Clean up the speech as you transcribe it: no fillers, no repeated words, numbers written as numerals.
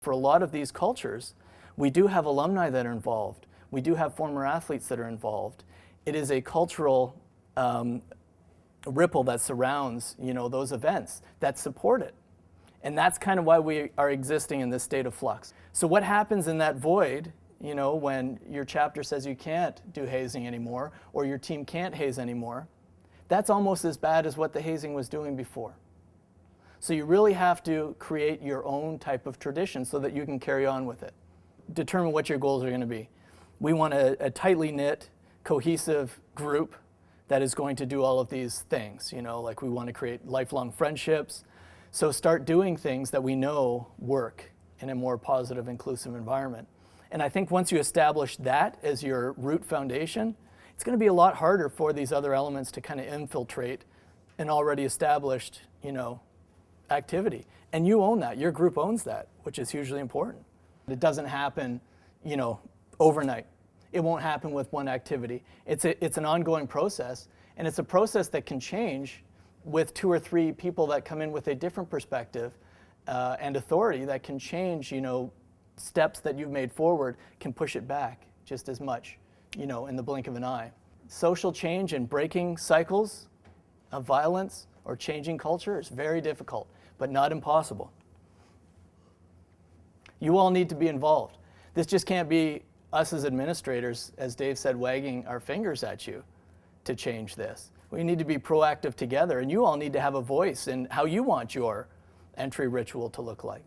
for a lot of these cultures, we do have alumni that are involved. We do have former athletes that are involved. It is a cultural ripple that surrounds, those events that support it. And that's kind of why we are existing in this state of flux. So what happens in that void, when your chapter says you can't do hazing anymore, or your team can't haze anymore, that's almost as bad as what the hazing was doing before. So you really have to create your own type of tradition so that you can carry on with it. Determine what your goals are going to be. We want a tightly knit, cohesive group that is going to do all of these things. Like we want to create lifelong friendships. So start doing things that we know work in a more positive, inclusive environment. And I think once you establish that as your root foundation, it's going to be a lot harder for these other elements to kind of infiltrate an already established, activity. And you own that. Your group owns that, which is hugely important. It doesn't happen, overnight. It won't happen with one activity. It's an ongoing process, and it's a process that can change with 2 or 3 people that come in with a different perspective and authority that can change, steps that you've made forward can push it back just as much, in the blink of an eye. Social change and breaking cycles of violence or changing culture is very difficult, but not impossible. You all need to be involved. This just can't be us as administrators, as Dave said, wagging our fingers at you to change this. We need to be proactive together, and you all need to have a voice in how you want your entry ritual to look like.